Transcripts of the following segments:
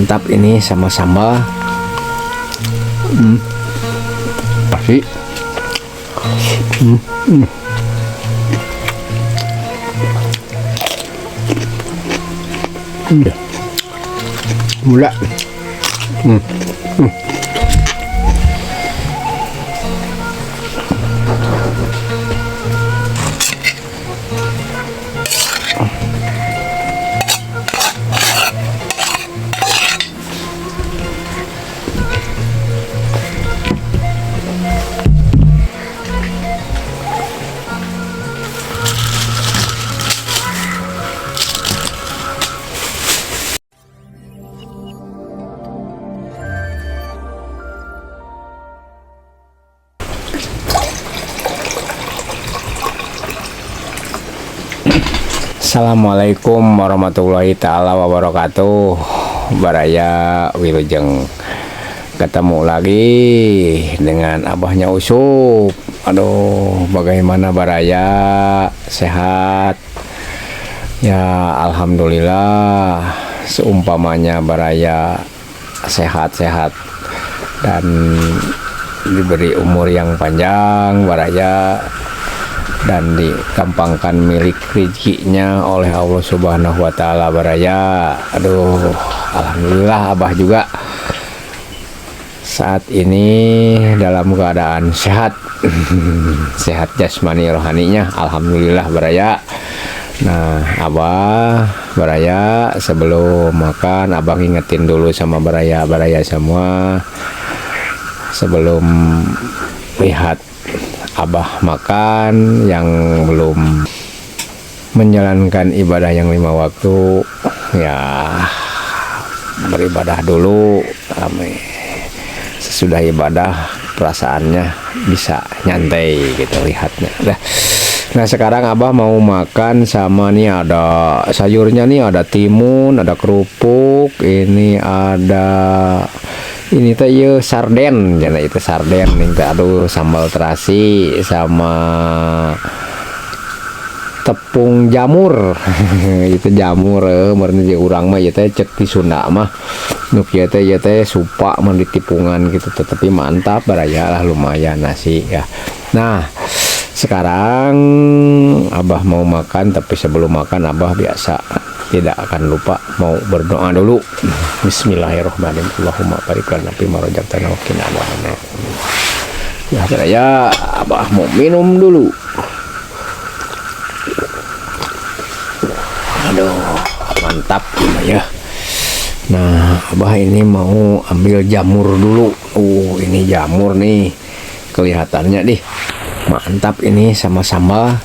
Mantap ini sama sambal. Nasi. Gula. Assalamualaikum warahmatullahi ta'ala wabarakatuh. Baraya Wilujeng ketemu lagi dengan abahnya Usup. Aduh, bagaimana Baraya? Sehat? Ya alhamdulillah. Seumpamanya Baraya sehat-sehat dan diberi umur yang panjang Baraya, dan dikampangkan milik rezekinya oleh Allah Subhanahu wa Ta'ala Baraya. Aduh, alhamdulillah abah juga saat ini dalam keadaan sehat. Sehat jasmani rohaninya, alhamdulillah Baraya. Nah, abah Baraya sebelum makan abah ingetin dulu sama Baraya semua, sebelum lihat abah makan yang belum menjalankan ibadah yang 5 waktu, ya beribadah dulu. Sesudah ibadah perasaannya bisa nyantai gitu lihatnya. Nah sekarang abah mau makan sama nih, ada sayurnya nih, ada timun, ada kerupuk, ini teh ya sarden, jadi itu sarden nih, aduh sambal terasi sama tepung jamur. Itu jamur meureun urang mah ieu teh cek di Sunda mah nuk ieu teh supa mun ditipungan gitu, tetapi mantap Baraya lah, lumayan nasi ya. Nah sekarang abah mau makan, tapi sebelum makan abah biasa tidak akan lupa mau berdoa dulu. Bismillahirrahmanirrahim. Allahumma barik lana fi ma razaqtana wa qina adzabannar. Ya Baraya, abah mau minum dulu. Aduh, mantap ya. Nah, abah ini mau ambil jamur dulu. Ini jamur nih. Kelihatannya nih. Mantap ini sama sambal.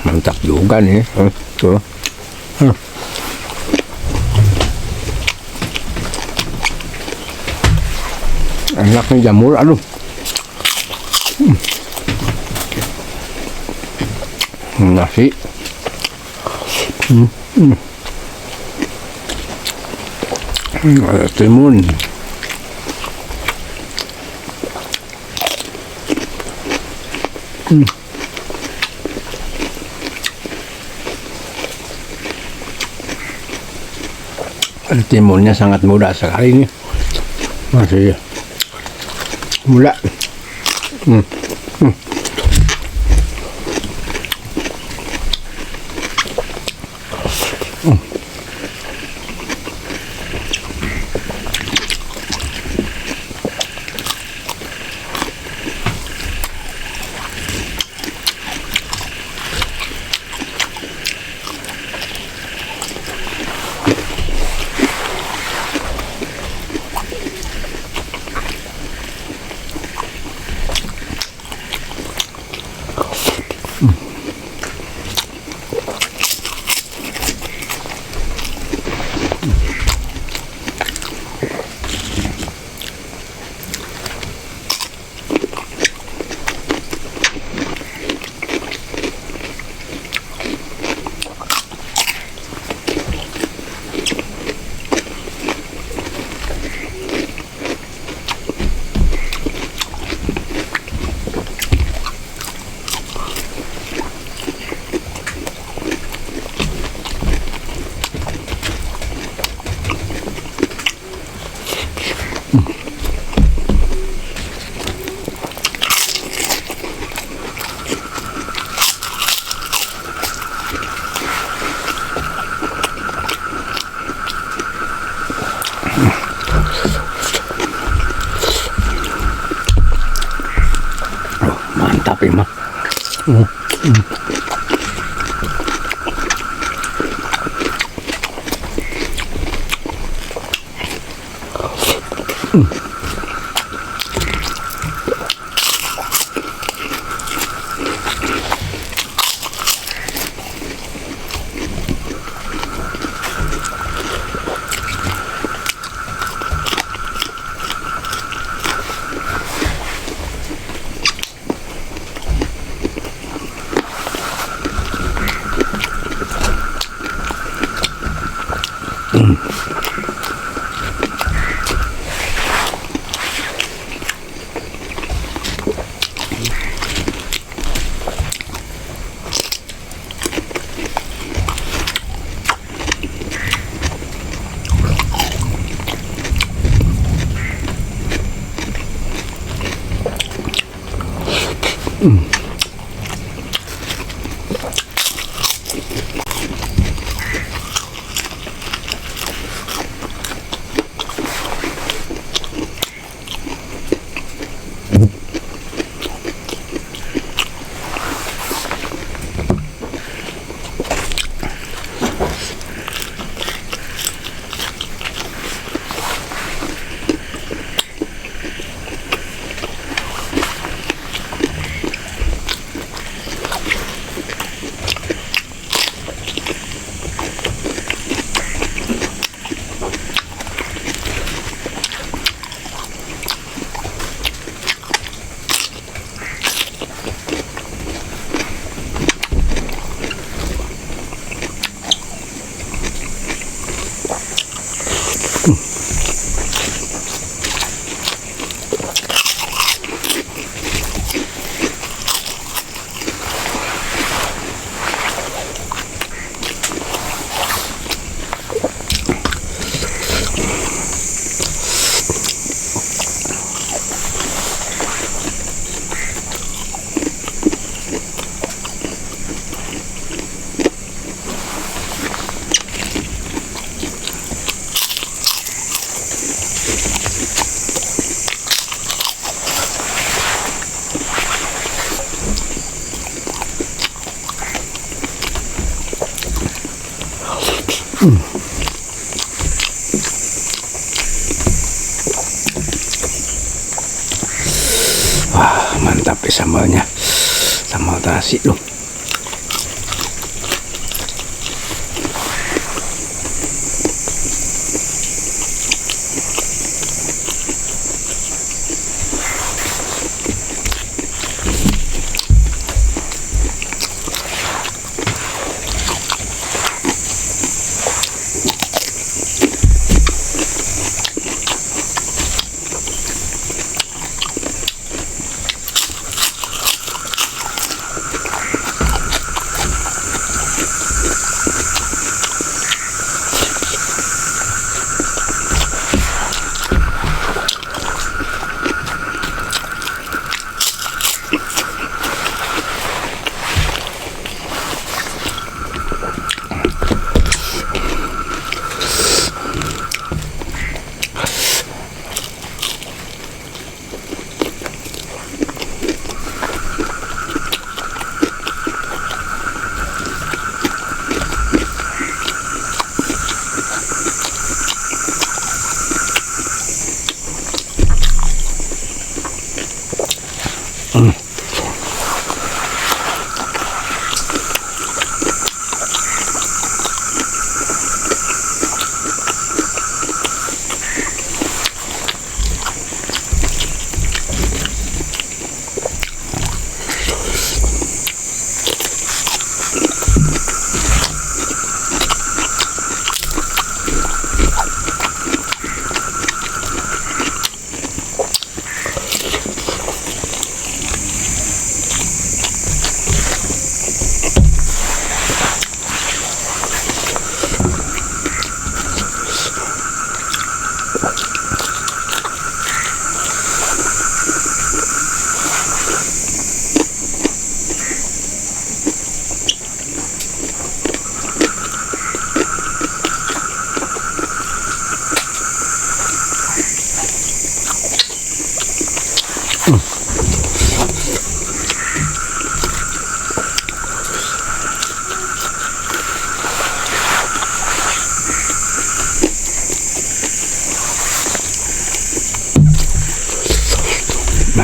Mantap juga nih. Tuh. Enak nih jamur, aduh. Nasi. Ada timun. Timunnya sangat mudah sekali nih, masih muda. mantap ya mah. Hmm. Hmm. Wah, mantap ya sambalnya. Sambal terasi loh.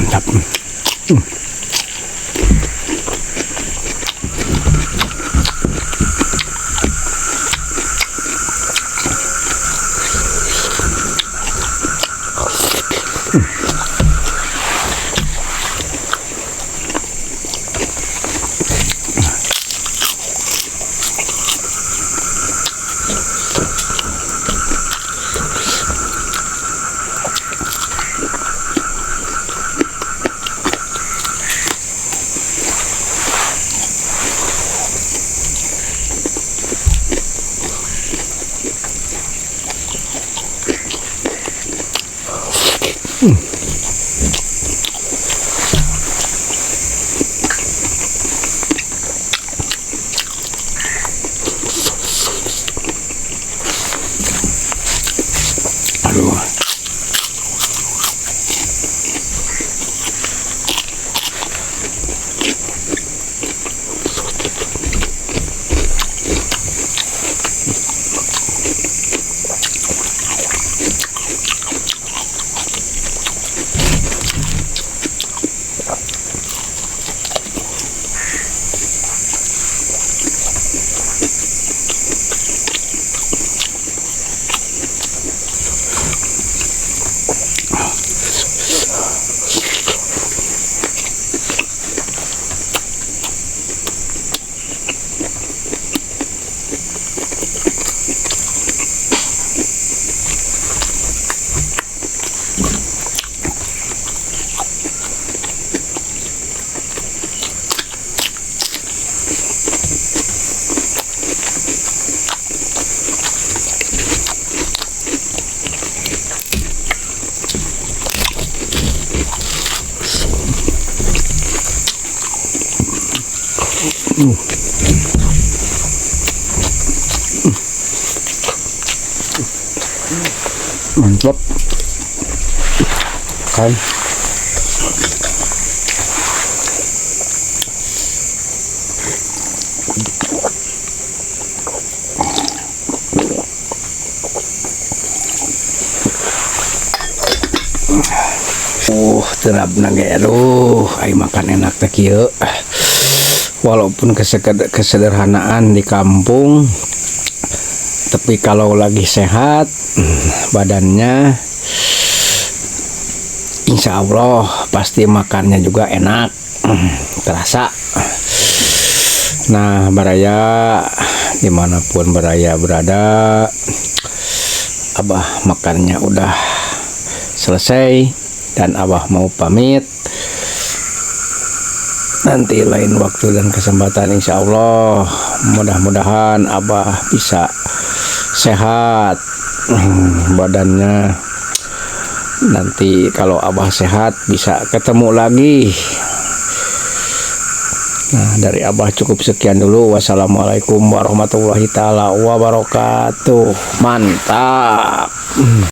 mantap. Aduh. Mantap kan. Terap nage, aduh, ay makan enak teh kieu. Walaupun kesederhanaan di kampung, tapi kalau lagi sehat badannya, insya Allah pasti makannya juga enak, terasa. Nah, baraya dimanapun baraya berada, Abah makannya udah selesai dan Abah mau pamit. Nanti lain waktu dan kesempatan insya Allah mudah-mudahan Abah bisa sehat badannya. Nanti kalau Abah sehat bisa ketemu lagi. Nah, dari Abah cukup sekian dulu. Wassalamualaikum warahmatullahi taala wabarakatuh. Mantap.